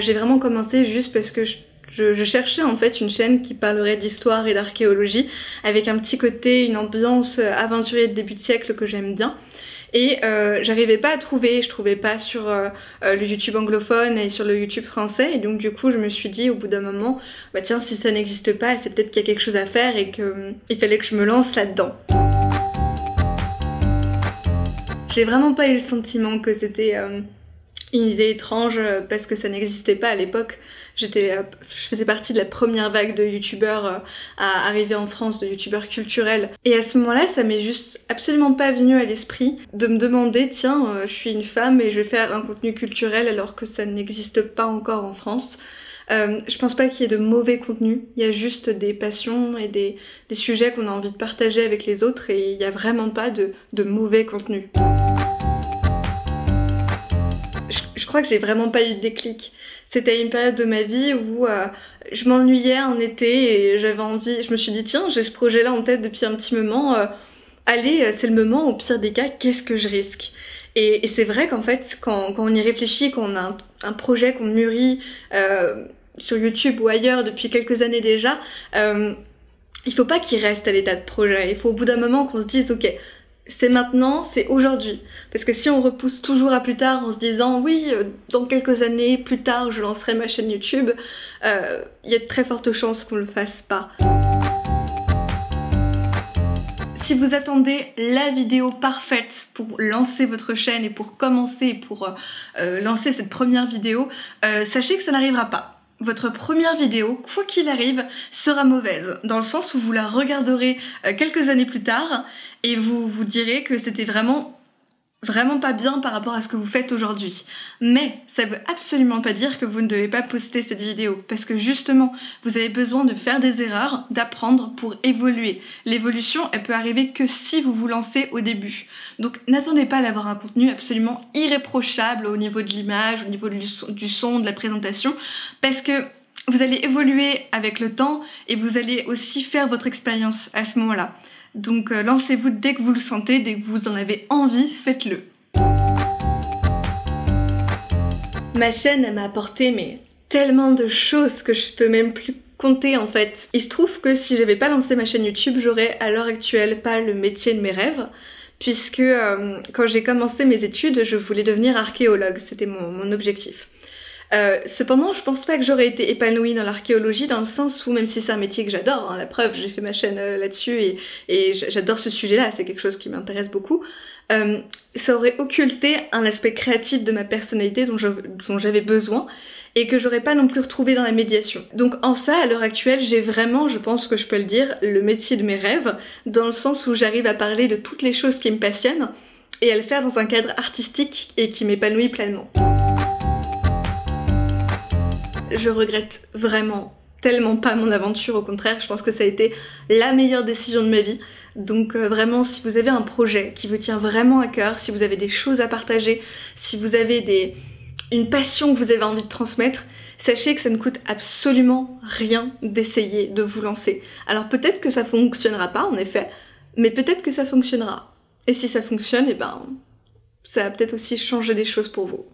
J'ai vraiment commencé juste parce que je cherchais en fait une chaîne qui parlerait d'histoire et d'archéologie avec un petit côté, une ambiance aventurier de début de siècle que j'aime bien. Et j'arrivais pas à trouver, je trouvais pas sur le YouTube anglophone et sur le YouTube français, et donc du coup je me suis dit au bout d'un moment, bah tiens, si ça n'existe pas, c'est peut-être qu'il y a quelque chose à faire et qu'il fallait que je me lance là-dedans. J'ai vraiment pas eu le sentiment que c'était une idée étrange parce que ça n'existait pas à l'époque. Je faisais partie de la première vague de youtubeurs à arriver en France, de youtubeurs culturels. Et à ce moment-là, ça m'est juste absolument pas venu à l'esprit de me demander, tiens, je suis une femme et je vais faire un contenu culturel alors que ça n'existe pas encore en France. Je pense pas qu'il y ait de mauvais contenu, il y a juste des passions et des sujets qu'on a envie de partager avec les autres et il y a vraiment pas de mauvais contenu. Je crois que j'ai vraiment pas eu de déclic. C'était une période de ma vie où je m'ennuyais en été et j'avais envie, je me suis dit tiens, j'ai ce projet-là en tête depuis un petit moment, allez, c'est le moment, au pire des cas, qu'est-ce que je risque? Et c'est vrai qu'en fait, quand on y réfléchit, quand on a un projet qu'on mûrit sur YouTube ou ailleurs depuis quelques années déjà, il faut pas qu'il reste à l'état de projet, il faut au bout d'un moment qu'on se dise ok, c'est maintenant, c'est aujourd'hui. Parce que si on repousse toujours à plus tard en se disant oui, dans quelques années, plus tard, je lancerai ma chaîne YouTube, il y a de très fortes chances qu'on le fasse pas. Si vous attendez la vidéo parfaite pour lancer votre chaîne et pour commencer, pour lancer cette première vidéo, sachez que ça n'arrivera pas. Votre première vidéo, quoi qu'il arrive, sera mauvaise, dans le sens où vous la regarderez quelques années plus tard et vous vous direz que c'était vraiment pas bien par rapport à ce que vous faites aujourd'hui. Mais ça veut absolument pas dire que vous ne devez pas poster cette vidéo, parce que justement, vous avez besoin de faire des erreurs, d'apprendre pour évoluer. L'évolution, elle peut arriver que si vous vous lancez au début. Donc n'attendez pas d'avoir un contenu absolument irréprochable au niveau de l'image, au niveau du son, de la présentation, parce que vous allez évoluer avec le temps et vous allez aussi faire votre expérience à ce moment-là. Donc lancez-vous dès que vous le sentez, dès que vous en avez envie, faites-le. Ma chaîne, elle m'a apporté tellement de choses que je peux même plus compter en fait. Il se trouve que si j'avais pas lancé ma chaîne YouTube, j'aurais à l'heure actuelle pas le métier de mes rêves, puisque quand j'ai commencé mes études, je voulais devenir archéologue, c'était mon objectif. Cependant, je pense pas que j'aurais été épanouie dans l'archéologie, dans le sens où, même si c'est un métier que j'adore, hein, la preuve, j'ai fait ma chaîne là-dessus et j'adore ce sujet-là, c'est quelque chose qui m'intéresse beaucoup, ça aurait occulté un aspect créatif de ma personnalité dont j'avais besoin et que j'aurais pas non plus retrouvé dans la médiation. Donc en ça, à l'heure actuelle, j'ai vraiment, je pense que je peux le dire, le métier de mes rêves, dans le sens où j'arrive à parler de toutes les choses qui me passionnent et à le faire dans un cadre artistique et qui m'épanouit pleinement. Je regrette vraiment tellement pas mon aventure, au contraire, je pense que ça a été la meilleure décision de ma vie. Donc vraiment, si vous avez un projet qui vous tient vraiment à cœur, si vous avez des choses à partager, si vous avez une passion que vous avez envie de transmettre, sachez que ça ne coûte absolument rien d'essayer de vous lancer. Alors peut-être que ça fonctionnera pas en effet, mais peut-être que ça fonctionnera. Et si ça fonctionne, eh ben, ça va peut-être aussi changer des choses pour vous.